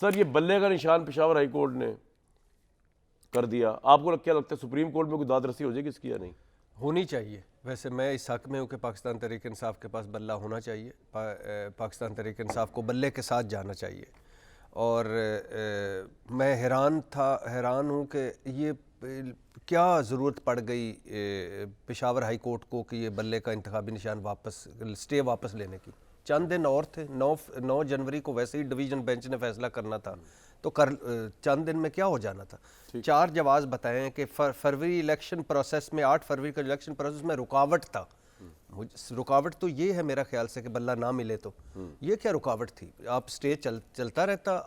سر یہ بلے کا نشان پشاور ہائی کورٹ نے کر دیا، آپ کو کیا لگتا ہے سپریم کورٹ میں کوئی داد رسی ہو جائے گی اس کی یا نہیں؟ ہونی چاہیے. ویسے میں اس حق میں ہوں کہ پاکستان تحریک انصاف کے پاس بلہ ہونا چاہیے. پاکستان تحریک انصاف کو بلے کے ساتھ جانا چاہیے. اور میں حیران ہوں کہ یہ کیا ضرورت پڑ گئی پشاور ہائی کورٹ کو کہ یہ بلے کا انتخابی نشان اسٹے واپس لینے کی. چند دن اور تھے. 9 جنوری کو ویسے ہی ڈویژن بینچ نے فیصلہ کرنا تھا تو چند دن میں کیا ہو جانا تھا. 4 جواز بتائیں کہ فروری الیکشن پروسیس میں 8 فروری کا الیکشن پروسیس میں رکاوٹ تھا. رکاوٹ تو یہ ہے میرا خیال سے کہ بلہ نہ ملے تو یہ کیا رکاوٹ تھی. آپ اسٹے چلتا رہتا.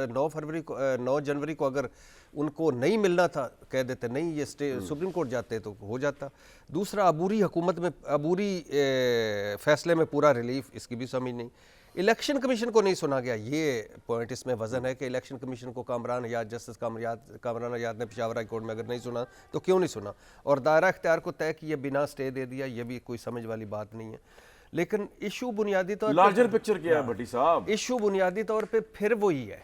9 جنوری کو اگر ان کو نہیں ملنا تھا کہہ دیتے نہیں یہ اسٹے سپریم کورٹ جاتے تو ہو جاتا. دوسرا عبوری حکومت میں عبوری فیصلے میں پورا ریلیف اس کی بھی سمجھ نہیں. الیکشن کمیشن کو نہیں سنا گیا. یہ پوائنٹ اس میں وزن ہے کہ الیکشن کمیشن کو جسٹس کامران حیات نے پشاور ہائی کورٹ میں اگر نہیں سنا تو کیوں نہیں سنا, اور دائرہ اختیار کو طے کیے بنا اسٹے دے دیا. یہ بھی کوئی سمجھ والی بات نہیں ہے. لیکن ایشو بنیادی طور لارجر پکچر کیا ہے بھٹی صاحب؟ ایشو بنیادی طور پہ پھر وہی ہے.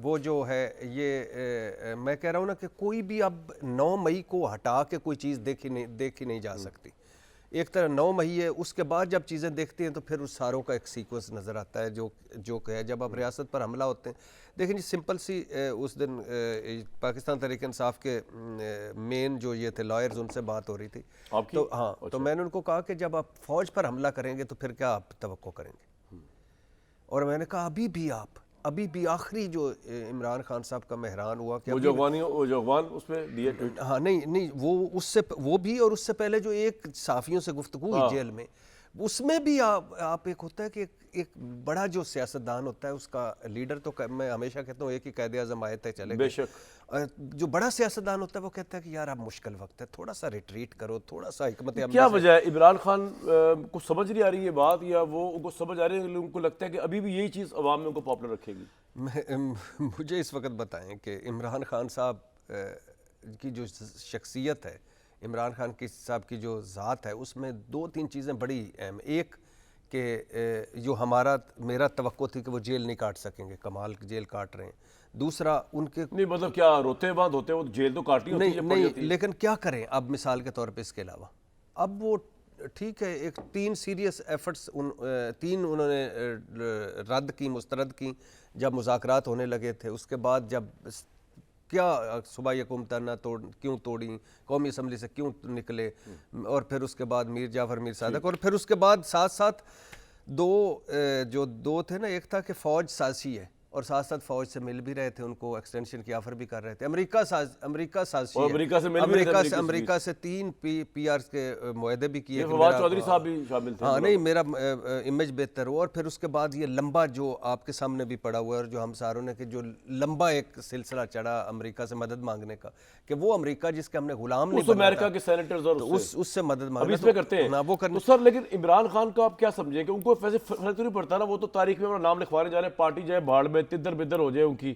وہ جو ہے یہ میں کہہ رہا ہوں نا کہ کوئی بھی اب 9 مئی کو ہٹا کے کوئی چیز دیکھی نہیں جا سکتی. ایک طرح 9 مئی ہے, اس کے بعد جب چیزیں دیکھتی ہیں تو پھر اس ساروں کا ایک سیکوینس نظر آتا ہے جو کہ ہے جب اب ریاست پر حملہ ہوتے ہیں. دیکھیں جی سمپل سی اس دن پاکستان تحریک انصاف کے مین جو یہ تھے لائرز ان سے بات ہو رہی تھی تو ہاں تو میں نے ان کو کہا کہ جب آپ فوج پر حملہ کریں گے تو پھر کیا آپ توقع کریں گے. اور میں نے کہا ابھی بھی آخری جو عمران خان صاحب کا مہران ہوا کہ وہ جو افغان اس پہ دیے ٹویٹ. ہاں نہیں وہ بھی اور اس سے پہلے جو ایک صحافیوں سے گفتگو ہوئی جیل میں اس میں بھی آپ ایک ہوتا ہے کہ ایک بڑا جو سیاستدان ہوتا ہے اس کا لیڈر تو میں ہمیشہ کہتا ہوں ایک ہی قائد اعظم آئے تھے چلے بے شک. جو بڑا سیاستدان ہوتا ہے وہ کہتا ہے کہ یار اب مشکل وقت ہے تھوڑا سا ریٹریٹ کرو, تھوڑا سا حکمت عملی. کیا وجہ ہے عمران خان کو سمجھ نہیں آ رہی یہ بات یا وہ ان کو سمجھ آ رہی ہے ان کو لگتا ہے کہ ابھی بھی یہی چیز عوام میں ان کو پاپولر رکھے گی؟ مجھے اس وقت بتائیں کہ عمران خان صاحب کی جو شخصیت ہے, عمران خان صاحب کی جو ذات ہے اس میں 2-3 چیزیں بڑی اہم. ایک کہ جو میرا توقع تھی کہ وہ جیل نہیں کاٹ سکیں گے, کمال جیل کاٹ رہے ہیں. دوسرا ان کے نہیں مطلب کیا روتے بعد ہوتے ہیں وہ جیل تو کاٹنی ہوتی ہے نہیں لیکن کیا کریں اب مثال کے طور پہ اس کے علاوہ اب وہ ٹھیک ہے ایک 3 سیریس ایفرٹس 3 انہوں نے مسترد کی جب مذاکرات ہونے لگے تھے. اس کے بعد جب کیا صوبائی حکومتیں کیوں توڑیں, قومی اسمبلی سے کیوں نکلے, اور پھر اس کے بعد میر جعفر میر صادق, اور پھر اس کے بعد ساتھ دو تھے نا, ایک تھا کہ فوج سازشی ہے اور ساتھ فوج سے مل بھی رہے تھے, ان کو ایکسٹینشن کی آفر بھی کر رہے تھے. امریکہ سازشی ہے, امریکہ سے 3 پی آر کے معاہدے بھی کیے. فواد چودھری صاحب بھی شامل تھے. ہاں نہیں میرا امیج بہتر ہوا. اور پھر اس کے بعد یہ لمبا جو آپ کے سامنے بھی پڑا ہوا ہے اور جو ہم ساروں نے کہ جو لمبا ایک سلسلہ چڑھا امریکہ سے مدد مانگنے کا کہ وہ امریکہ جس کے ہم نے غلام نہیں بننا امریکہ کے سینیٹرز اور اس سے مدد مانگنا اس میں کرتے ہیں وہ کرنے. سر لیکن عمران خان کا آپ کیا سمجھیں کہ ان کو ویسے فرق نہیں پڑتا نا, وہ تو تاریخ میں اپنا نام لکھوانے جا رہے ہیں, پارٹی جائے بھاڑ میں تدر بدر ہو جائے ان کی,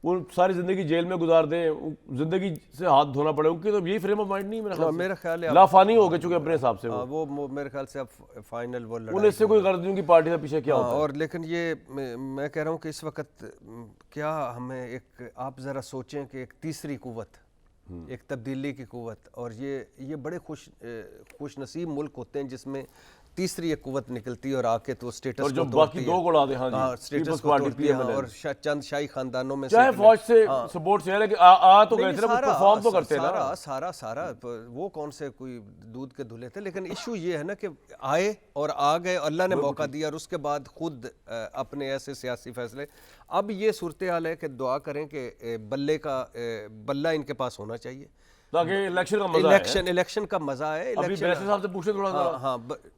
وہ ساری زندگی جیل میں گزار دیں, زندگی سے ہاتھ دھونا پڑے ان کی, تو یہی فریم آف مائنڈ نہیں میرا خیال ہے لافانی ہو گئے چونکہ اپنے حساب سے وہ میرے خیال سے اب فائنل وہ انہیں اس سے کوئی غرض نہیں کی پارٹی سے پیچھے کیا ہوتا ہے. اور لیکن یہ میں کہہ رہا ہوں کہ اس وقت کیا ہمیں ایک آپ ذرا سوچیں کہ ایک تیسری قوت, ایک تبدیلی کی قوت, اور یہ بڑے خوش نصیب ملک ہوتے ہیں جس میں تیسری ایک قوت نکلتی ہے اور آ کے تو اسٹیٹس اور جو باقی 2 کو اڑا دے. ہاں جی اسٹیٹس کو توڑتی ہے اور چند شاہی خاندانوں میں چاہے فوج سے سپورٹ سے ہے لیکن آ تو گئے تھے نا, پرفارم تو کرتے نا. سارا وہ کون سے کوئی دودھ کے دھلے تھے. لیکن ایشو یہ ہے نا کہ آئے اور آ گئے, اللہ نے موقع دیا اور اس کے بعد خود اپنے ایسے سیاسی فیصلے. اب یہ صورتحال ہے کہ دعا کریں کہ بلہ ان کے پاس ہونا چاہیے تاکہ الیکشن کا مزہ الیکشن کا مزہ ہے. ابھی بیسی صاحب سے پوچھیں تھوڑا سا. ہاں